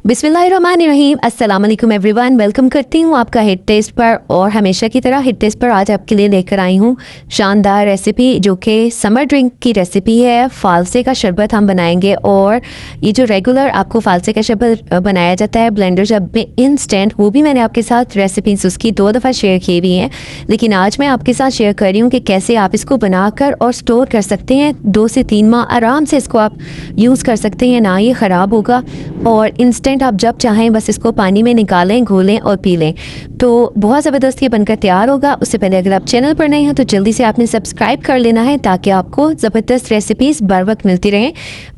बिस्मिल्लाहिर्रहमानिर्रहीम। अस्सलाम वालेकुम एवरीवन, वेलकम करती हूँ आपका हिट टेस्ट पर। और हमेशा की तरह हिट टेस्ट पर आज आपके लिए लेकर आई हूँ शानदार रेसिपी, जो कि समर ड्रिंक की रेसिपी है। फालसे का शरबत हम बनाएंगे। और ये जो रेगुलर आपको फालसे का शरबत बनाया जाता है ब्लेंडर जब में इंस्टेंट, वो भी मैंने आपके साथ रेसिपीज उसकी 2 दफ़ा शेयर की हुई हैं। लेकिन आज मैं आपके साथ शेयर कर रही हूँ कि कैसे आप इसको बनाकर और स्टोर कर सकते हैं। 2 से 3 माह आराम से इसको आप यूज़ कर सकते हैं, ना ये ख़राब होगा। और इंस्टेंट आप जब चाहें बस इसको पानी में निकालें, घोलें और पी लें, तो बहुत ज़बरदस्त ये बनकर तैयार होगा। उससे पहले अगर आप चैनल पर नए हैं तो जल्दी से आपने सब्सक्राइब कर लेना है, ताकि आपको ज़बरदस्त रेसिपीज़ बर वक्त मिलती रहें।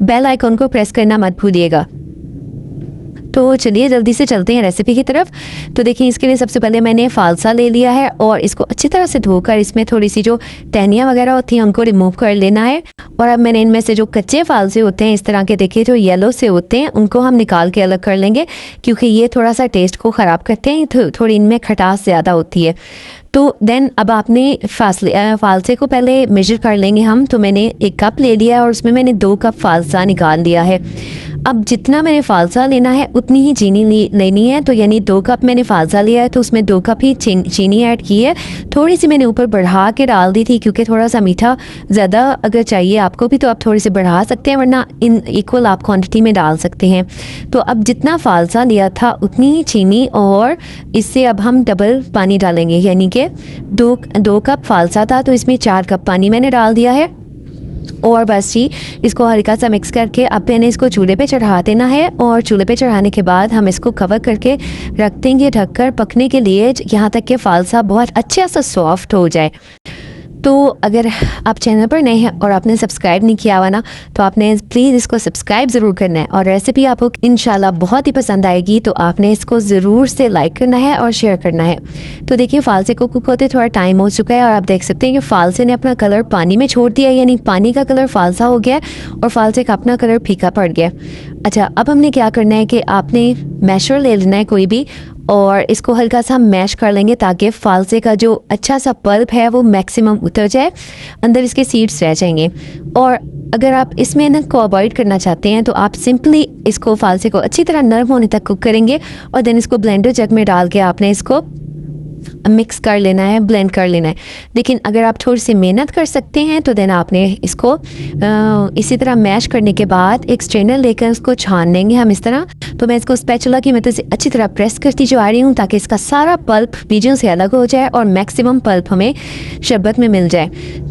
बेल आइकॉन को प्रेस करना मत भूलिएगा। तो चलिए जल्दी से चलते हैं रेसिपी की तरफ। तो देखिए, इसके लिए सबसे पहले मैंने फालसा ले लिया है और इसको अच्छी तरह से धोकर इसमें थोड़ी सी जो टहनियाँ वगैरह होती हैं उनको रिमूव कर लेना है। और अब मैंने इनमें से जो कच्चे फालसे होते हैं इस तरह के, देखिए जो येलो से होते हैं, उनको हम निकाल के अलग कर लेंगे, क्योंकि ये थोड़ा सा टेस्ट को ख़राब करते हैं। थोड़ी इनमें खटास ज़्यादा होती है। तो देन अब आपने फालसे को पहले मेजर कर लेंगे हम। तो मैंने 1 कप ले लिया और उसमें मैंने 2 कप फालसा निकाल लिया है। अब जितना मैंने फालसा लेना है उतनी ही चीनी लेनी है। तो यानी 2 कप मैंने फालसा लिया है तो उसमें 2 कप ही चीनी ऐड की है। थोड़ी सी मैंने ऊपर बढ़ा के डाल दी थी, क्योंकि थोड़ा सा मीठा ज़्यादा अगर चाहिए आपको भी तो आप थोड़ी सी बढ़ा सकते हैं, वरना इन इक्वल आप क्वांटिटी में डाल सकते हैं। तो अब जितना फालसा लिया था उतनी ही चीनी, और इससे अब हम डबल पानी डालेंगे। यानी कि 2 कप फालसा था तो इसमें 4 कप पानी मैंने डाल दिया है। और बस जी, इसको हल्का सा मिक्स करके अब मैंने इसको चूल्हे पे चढ़ा देना है। और चूल्हे पे चढ़ाने के बाद हम इसको कवर करके रख देंगे ढककर पकने के लिए, यहाँ तक कि फालसा बहुत अच्छा सा सॉफ्ट हो जाए। तो अगर आप चैनल पर नए हैं और आपने सब्सक्राइब नहीं किया हुआ ना, तो आपने प्लीज़ इसको सब्सक्राइब ज़रूर करना है। और रेसिपी आपको इंशाल्लाह बहुत ही पसंद आएगी, तो आपने इसको ज़रूर से लाइक करना है और शेयर करना है। तो देखिए, फालसे को कुक होते थोड़ा टाइम हो चुका है और आप देख सकते हैं कि फालसे ने अपना कलर पानी में छोड़ दिया, यानी पानी का कलर फालसा हो गया और फालसे का अपना कलर फीका पड़ गया। अच्छा, अब हमने क्या करना है कि आपने मैशर ले लेना है कोई भी, और इसको हल्का सा मैश कर लेंगे, ताकि फालसे का जो अच्छा सा पल्प है वो मैक्सिमम उतर जाए, अंदर इसके सीड्स रह जाएंगे। और अगर आप इस मेहनत को अवॉइड करना चाहते हैं तो आप सिंपली इसको फालसे को अच्छी तरह नरम होने तक कुक करेंगे, और देन इसको ब्लेंडर जग में डाल के आपने इसको मिक्स कर लेना है, ब्लेंड कर लेना है। लेकिन अगर आप थोड़ी सी मेहनत कर सकते हैं तो देन आपने इसको इसी तरह मैश करने के बाद एक स्ट्रेनर लेकर उसको छान लेंगे हम इस तरह। तो मैं इसको स्पैचुला की मदद से अच्छी तरह प्रेस करती जा रही हूँ, ताकि इसका सारा पल्प बीजों से अलग हो जाए और मैक्सिमम पल्प हमें शरबत में मिल जाए।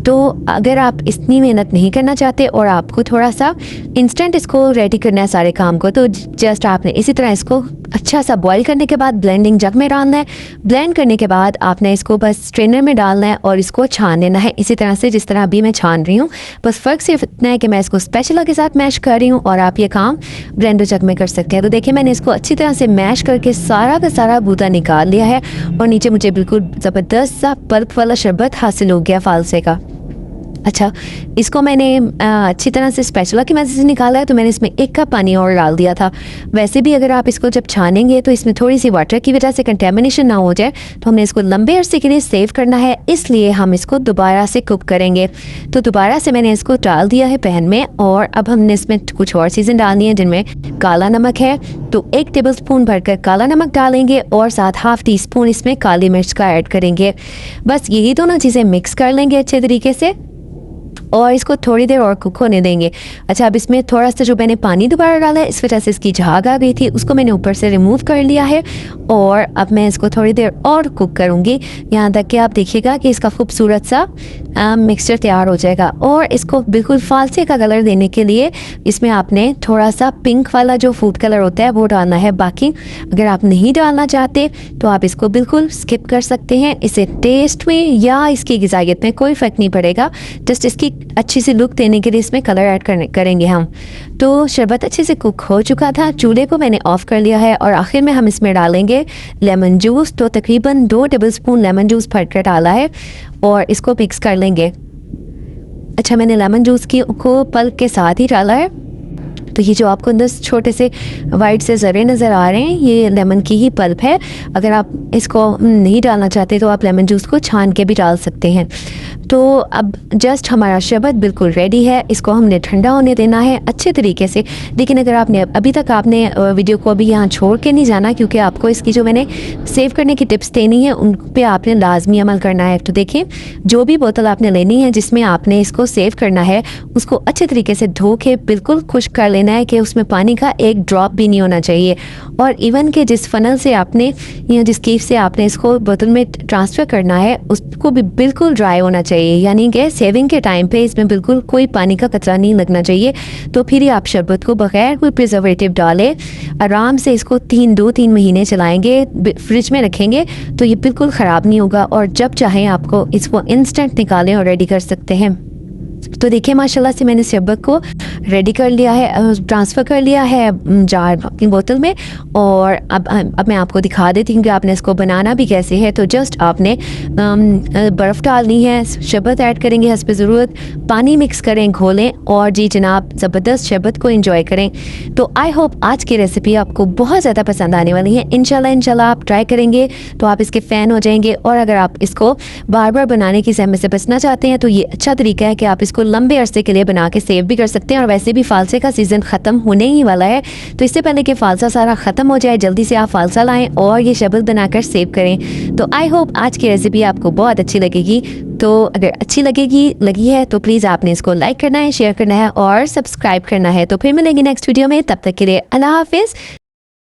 तो अगर आप इतनी मेहनत नहीं करना चाहते और आपको थोड़ा सा इंस्टेंट इसको रेडी करना है सारे काम को, तो जस्ट आपने इसी तरह इसको अच्छा सा बॉईल करने के बाद ब्लेंडिंग जग में डालना है। ब्लेंड करने के बाद आपने इसको बस स्ट्रेनर में डालना है और इसको छान लेना है इसी तरह से जिस तरह अभी मैं छान रही हूँ। बस फ़र्क सिर्फ इतना है कि मैं इसको स्पैचुला के साथ मैश कर रही हूँ और आप ये काम ब्लेंडर जग में कर सकते हैं। तो देखिए, मैंने इसको अच्छी तरह से मैश करके सारा का सारा बूता निकाल लिया है और नीचे मुझे बिल्कुल ज़बरदस्त सा पल्प वाला शरबत हासिल हो गया फालसे का। अच्छा, इसको मैंने अच्छी तरह से स्पैचुला की मदद से निकाला है। तो मैंने इसमें 1 कप पानी और डाल दिया था। वैसे भी अगर आप इसको जब छानेंगे तो इसमें थोड़ी सी वाटर की वजह से कंटेमिनेशन ना हो जाए, तो हमने इसको लंबे अरसे के लिए सेव करना है, इसलिए हम इसको दोबारा से कुक करेंगे। तो दोबारा से मैंने इसको डाल दिया है पैन में, और अब हमने इसमें कुछ और चीज़ें डालनी है, जिनमें काला नमक है। तो 1 टेबल स्पून भरकर काला नमक डालेंगे और साथ ½ टीस्पून इसमें काली मिर्च का ऐड करेंगे। बस यही दोनों चीज़ें मिक्स कर लेंगे अच्छे तरीके से और इसको थोड़ी देर और कुक होने देंगे। अच्छा, अब इसमें थोड़ा सा जो मैंने पानी दोबारा डाला है, इस वजह से इसकी झाग आ गई थी, उसको मैंने ऊपर से रिमूव कर लिया है। और अब मैं इसको थोड़ी देर और कुक करूँगी, यहाँ तक कि आप देखिएगा कि इसका खूबसूरत सा मिक्सचर तैयार हो जाएगा। और इसको बिल्कुल फालसे का कलर देने के लिए इसमें आपने थोड़ा सा पिंक वाला जो फूड कलर होता है वो डालना है। बाकी अगर आप नहीं डालना चाहते तो आप इसको बिल्कुल स्किप कर सकते हैं। इसे टेस्ट में या इसकी ग़िज़ाइयत में कोई फ़र्क नहीं पड़ेगा, जस्ट इसकी अच्छी सी लुक देने के लिए इसमें कलर ऐड करेंगे हम। तो शरबत अच्छे से कुक हो चुका था, चूल्हे को मैंने ऑफ़ कर लिया है और आखिर में हम इसमें डालेंगे लेमन जूस। तो तकरीबन 2 टेबल स्पून लेमन जूस भर कर डाला है और इसको मिक्स कर लेंगे। अच्छा, मैंने लेमन जूस को पल्प के साथ ही डाला है। तो ये जो आपको अंदर छोटे से वाइट से ज़रे नज़र आ रहे हैं, ये लेमन की ही पल्प है। अगर आप इसको नहीं डालना चाहते तो आप लेमन जूस को छान के भी डाल सकते हैं। तो अब जस्ट हमारा शरबत बिल्कुल रेडी है, इसको हमने ठंडा होने देना है अच्छे तरीके से। लेकिन अगर आपने अभी तक आपने वीडियो को अभी यहाँ छोड़ के नहीं जाना, क्योंकि आपको इसकी जो मैंने सेव करने की टिप्स देनी है उन पे आपने लाजमी अमल करना है। तो देखिए, जो भी बोतल आपने लेनी है जिसमें आपने इसको सेव करना है, उसको अच्छे तरीके से धो के बिल्कुल खुश्क कर लेना है कि उसमें पानी का एक ड्रॉप भी नहीं होना चाहिए। और इवन के जिस फनल से आपने या जिस कीफ से आपने इसको बोतल में ट्रांसफ़र करना है उसको भी बिल्कुल ड्राई होना चाहिए, यानी कि सेविंग के टाइम पे इसमें बिल्कुल कोई पानी का कचरा नहीं लगना चाहिए। तो फिर ही आप शरबत को बगैर कोई प्रिजर्वेटिव डाले आराम से इसको 2-3 महीने चलाएंगे, फ्रिज में रखेंगे तो ये बिल्कुल ख़राब नहीं होगा। और जब चाहें आपको इसको इंस्टेंट निकालें और रेडी कर सकते हैं। तो देखिए माशाल्लाह से मैंने शरबत को रेडी कर लिया है, ट्रांसफ़र कर लिया है जार अपनी बोतल में। और अब मैं आपको दिखा देती हूँ कि आपने इसको बनाना भी कैसे है। तो जस्ट आपने बर्फ़ डालनी है, शरबत ऐड करेंगे हस्ब ज़रूरत, पानी मिक्स करें, घोलें और जी जनाब ज़बरदस्त शरबत को एंजॉय करें। तो आई होप आज की रेसिपी आपको बहुत ज़्यादा पसंद आने वाली है। इंशाल्लाह आप ट्राई करेंगे तो आप इसके फ़ैन हो जाएंगे। और अगर आप इसको बार बार बनाने की ज़हमत से बचना चाहते हैं तो ये अच्छा तरीका है कि आप इसको लंबे अरसे के लिए बना के सेव भी कर सकते हैं। और वैसे भी फालसे का सीज़न ख़त्म होने ही वाला है, तो इससे पहले कि फालसा सारा ख़त्म हो जाए जल्दी से आप फालसा लाएं और ये शरबत बनाकर सेव करें। तो आई होप आज की रेसिपी आपको बहुत अच्छी लगेगी। तो अगर अच्छी लगी है तो प्लीज़ आपने इसको लाइक करना है, शेयर करना है और सब्सक्राइब करना है। तो फिर मिलेंगे नेक्स्ट वीडियो में, तब तक के लिए अल्लाह हाफिज़।